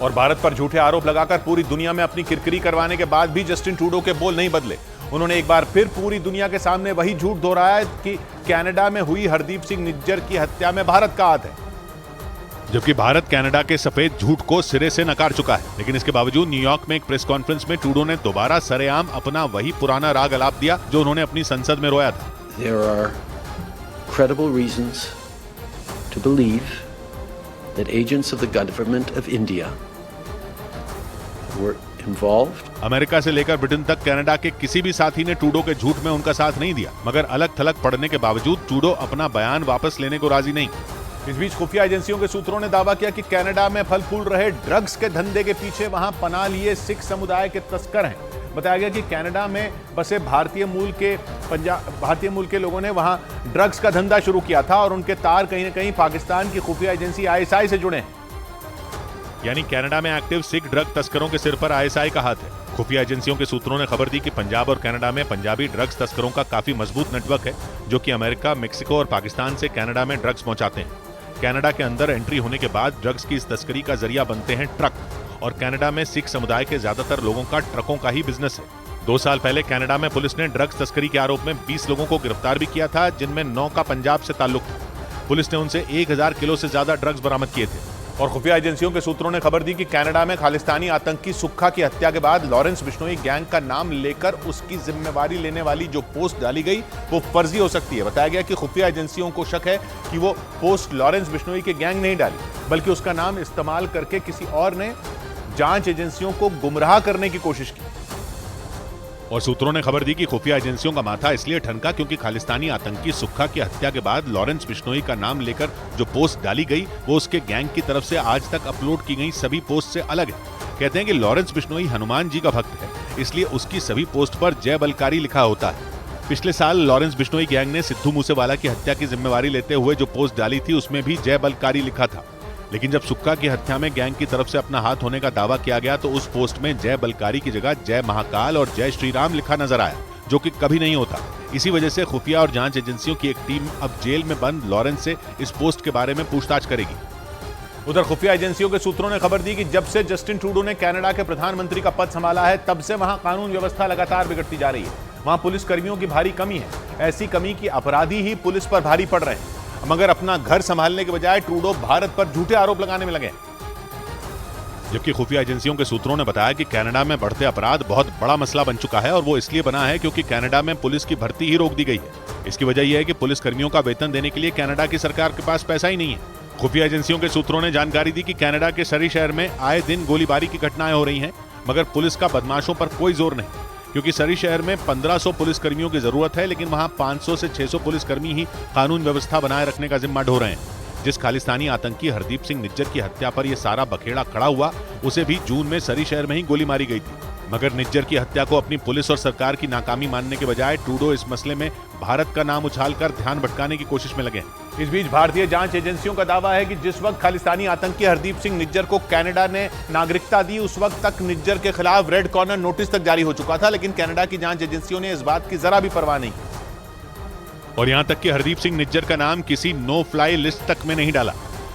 और भारत पर झूठे आरोप लगाकर पूरी दुनिया में अपनी किरकिरी करवाने के बाद भी जस्टिन ट्रूडो के बोल नहीं बदले। उन्होंने एक बार फिर पूरी दुनिया के सामने वही झूठ दोहराया कि कनाडा में हुई हरदीप सिंह निज्जर की हत्या में भारत का हाथ है, जबकि भारत कनाडा के सफेद झूठ को सिरे से नकार चुका है। लेकिन इसके बावजूद न्यूयॉर्क में एक प्रेस कॉन्फ्रेंस में ट्रूडो ने दोबारा सरेआम अपना वही पुराना राग अलाप दिया जो उन्होंने अपनी संसद में रोया था। There are credible reasons to believe that agents of the government of India were involved. America से लेकर ब्रिटेन तक कनाडा के किसी भी साथी ने ट्रूडो के झूठ में उनका साथ नहीं दिया, मगर अलग थलग पड़ने के बावजूद ट्रूडो अपना बयान वापस लेने को राजी नहीं। इस बीच खुफिया एजेंसियों के सूत्रों ने दावा किया कि कनाडा में फल फूल रहे ड्रग्स के धंधे के पीछे वहां पनाह लिए सिख समुदाय के तस्कर हैं। बताया गया कि कनाडा में बसे भारतीय मूल के लोगों ने वहां ड्रग्स का धंधा शुरू किया था और उनके तार कहीं न कहीं पाकिस्तान की खुफिया एजेंसी आईएसआई से जुड़े हैं। यानी कनाडा में एक्टिव सिख ड्रग तस्करों के सिर पर आईएसआई का हाथ है। खुफिया एजेंसियों के सूत्रों ने खबर दी कि पंजाब और कनाडा में पंजाबी ड्रग्स तस्करों का काफी मजबूत नेटवर्क है, जो कि अमेरिका, मेक्सिको और पाकिस्तान से कनाडा में ड्रग्स पहुंचाते हैं। कनाडा के अंदर एंट्री होने के बाद ड्रग्स की इस तस्करी का जरिया बनते हैं ट्रक, और कनाडा में सिख समुदाय के ज्यादातर लोगों का ट्रकों का ही बिजनेस है। 2 साल पहले कनाडा में पुलिस ने ड्रग्स तस्करी के आरोप में 20 लोगों को गिरफ्तार भी किया था, जिनमें 9 का पंजाब से ताल्लुक था। पुलिस ने उनसे 1000 किलो से ज्यादा ड्रग्स बरामद किए थे। और खुफिया एजेंसियों के सूत्रों ने खबर दी कि कनाडा में खालिस्तानी आतंकी सुक्खा की हत्या के बाद लॉरेंस बिश्नोई गैंग का नाम लेकर उसकी जिम्मेवारी लेने वाली जो पोस्ट डाली गई वो फर्जी हो सकती है। बताया गया कि खुफिया एजेंसियों को शक है कि वो पोस्ट लॉरेंस बिश्नोई के गैंग नहीं डाली, बल्कि उसका नाम इस्तेमाल करके किसी और ने जांच एजेंसियों को गुमराह करने की कोशिश की। और सूत्रों ने खबर दी कि खुफिया एजेंसियों का माथा इसलिए ठनका क्योंकि खालिस्तानी आतंकी सुक्खा की हत्या के बाद लॉरेंस बिश्नोई का नाम लेकर जो पोस्ट डाली गई वो उसके गैंग की तरफ से आज तक अपलोड की गई सभी पोस्ट से अलग है। कहते हैं कि लॉरेंस बिश्नोई हनुमान जी का भक्त है, इसलिए उसकी सभी पोस्ट पर जय बलकारी लिखा होता है। पिछले साल लॉरेंस बिश्नोई गैंग ने सिद्धू मूसेवाला की हत्या की जिम्मेवारी लेते हुए जो पोस्ट डाली थी उसमें भी जय बलकारी लिखा था। लेकिन जब सुक्खा की हत्या में गैंग की तरफ से अपना हाथ होने का दावा किया गया तो उस पोस्ट में जय बलकारी की जगह जय महाकाल और जय श्री राम लिखा नजर आया, जो कि कभी नहीं होता। इसी वजह से खुफिया और जांच एजेंसियों की एक टीम अब जेल में बंद लॉरेंस से इस पोस्ट के बारे में पूछताछ करेगी। उधर खुफिया एजेंसियों के सूत्रों ने खबर दी कि जब से जस्टिन ट्रूडो ने कनाडा के प्रधानमंत्री का पद संभाला है तब से वहां कानून व्यवस्था लगातार बिगड़ती जा रही है। वहां पुलिस कर्मियों की भारी कमी है। ऐसी कमी की अपराधी ही पुलिस पर भारी पड़ रहे हैं, मगर अपना घर संभालने के बजाय ट्रूडो भारत पर झूठे आरोप लगाने में लगे। जबकि खुफिया एजेंसियों के सूत्रों ने बताया कि कनाडा में बढ़ते अपराध बहुत बड़ा मसला बन चुका है और वो इसलिए बना है क्योंकि कनाडा में पुलिस की भर्ती ही रोक दी गई है। इसकी वजह यह है कि पुलिस कर्मियों का वेतन देने के लिए कनाडा की सरकार के पास पैसा ही नहीं है। खुफिया एजेंसियों के सूत्रों ने जानकारी दी कि कनाडा के सरी शहर में आए दिन गोलीबारी की घटनाएं हो रही हैं, मगर पुलिस का बदमाशों पर कोई जोर नहीं, क्योंकि सरी शहर में 1500 पुलिसकर्मियों की जरूरत है, लेकिन वहां 500 से 600 पुलिसकर्मी ही कानून व्यवस्था बनाए रखने का जिम्मा ढो रहे हैं। जिस खालिस्तानी आतंकी हरदीप सिंह निज्जर की हत्या पर यह सारा बखेड़ा खड़ा हुआ, उसे भी जून में सरी शहर में ही गोली मारी गई थी। मगर निज्जर की हत्या को अपनी पुलिस और सरकार की नाकामी मानने के बजाय ट्रूडो इस मसले में भारत का नाम उछालकर ध्यान भटकाने की कोशिश में लगे हैं। इस बीच भारतीय जांच एजेंसियों का दावा है कि जिस वक्त खालिस्तानी आतंकी हरदीप सिंह निज्जर को कनाडा ने नागरिकता दी उस वक्त तक निज्जर के खिलाफ रेड कॉर्नर नोटिस तक जारी हो चुका था, लेकिन कनाडा की जांच एजेंसियों ने इस बात की जरा भी परवाह नहीं की और यहां तक कि हरदीप सिंह निज्जर का नाम किसी नो फ्लाई लिस्ट तक में नहीं डाला।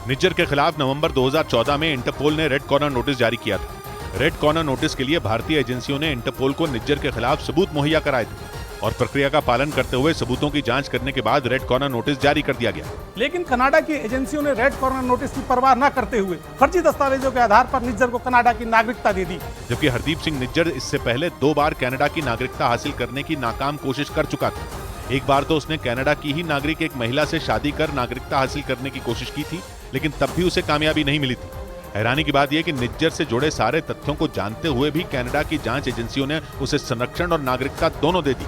निज्जर के खिलाफ नवंबर 2014 में इंटरपोल ने रेड कॉर्नर नोटिस जारी किया था। रेड कॉर्नर नोटिस के लिए भारतीय एजेंसियों ने इंटरपोल को निज्जर के खिलाफ सबूत मुहैया कराए थे और प्रक्रिया का पालन करते हुए सबूतों की जांच करने के बाद रेड कॉर्नर नोटिस जारी कर दिया गया। लेकिन कनाडा की एजेंसियों ने रेड कॉर्नर नोटिस की परवाह न करते हुए फर्जी दस्तावेजों के आधार पर निज्जर को कनाडा की नागरिकता दे दी, जबकि हरदीप सिंह निज्जर इससे पहले 2 बार कनाडा की नागरिकता हासिल करने की नाकाम कोशिश कर चुका था। एक बार तो उसने कनाडा की ही नागरिक एक महिला से शादी कर नागरिकता हासिल करने की कोशिश की थी, लेकिन तब भी उसे कामयाबी नहीं मिली थी। हैरानी की बात यह कि निज्जर से जुड़े सारे तथ्यों को जानते हुए भी कनाडा की जांच एजेंसियों ने उसे संरक्षण और नागरिकता दोनों दे दी।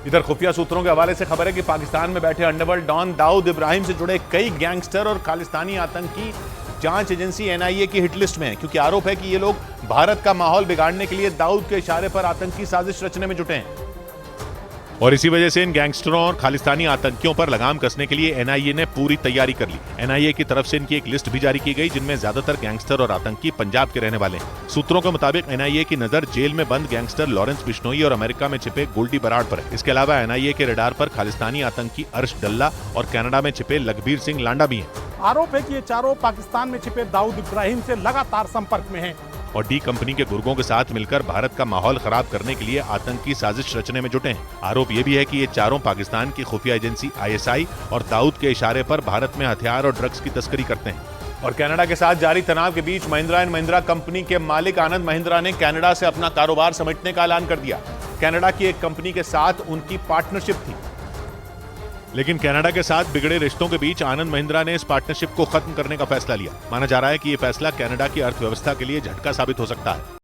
इधर खुफिया सूत्रों के हवाले से खबर है कि पाकिस्तान में बैठे अंडरवर्ल्ड डॉन दाऊद इब्राहिम से जुड़े कई गैंगस्टर और खालिस्तानी आतंकी जांच एजेंसी एनआईए की हिटलिस्ट में है, क्योंकि आरोप है कि ये लोग भारत का माहौल बिगाड़ने के लिए दाऊद के इशारे पर आतंकी साजिश रचने में जुटे हैं। और इसी वजह से इन गैंगस्टरों और खालिस्तानी आतंकियों पर लगाम कसने के लिए एनआईए ने पूरी तैयारी कर ली। एनआईए की तरफ से इनकी एक लिस्ट भी जारी की गई जिनमें ज्यादातर गैंगस्टर और आतंकी पंजाब के रहने वाले हैं। सूत्रों के मुताबिक एनआईए की नजर जेल में बंद गैंगस्टर लॉरेंस बिश्नोई और अमेरिका में छिपे गोल्डी बराड़ पर है। इसके अलावा एनआईए के रडार पर खालिस्तानी आतंकी अर्श डल्ला और कनाडा में छिपे लखबीर सिंह लांडा भी हैं। आरोप है कि ये चारों पाकिस्तान में छिपे दाऊद इब्राहिम से लगातार संपर्क में हैं और डी कंपनी के गुर्गों के साथ मिलकर भारत का माहौल खराब करने के लिए आतंकी साजिश रचने में जुटे हैं। आरोप ये भी है कि ये चारों पाकिस्तान की खुफिया एजेंसी आईएसआई और दाऊद के इशारे पर भारत में हथियार और ड्रग्स की तस्करी करते हैं। और कनाडा के साथ जारी तनाव के बीच महिंद्रा एंड महिंद्रा कंपनी के मालिक आनंद महिंद्रा ने कनाडा से अपना कारोबार समेटने का ऐलान कर दिया। कनाडा की एक कंपनी के साथ उनकी पार्टनरशिप थी, लेकिन कनाडा के साथ बिगड़े रिश्तों के बीच आनंद महिंद्रा ने इस पार्टनरशिप को खत्म करने का फैसला लिया। माना जा रहा है कि यह फैसला कनाडा की अर्थव्यवस्था के लिए झटका साबित हो सकता है।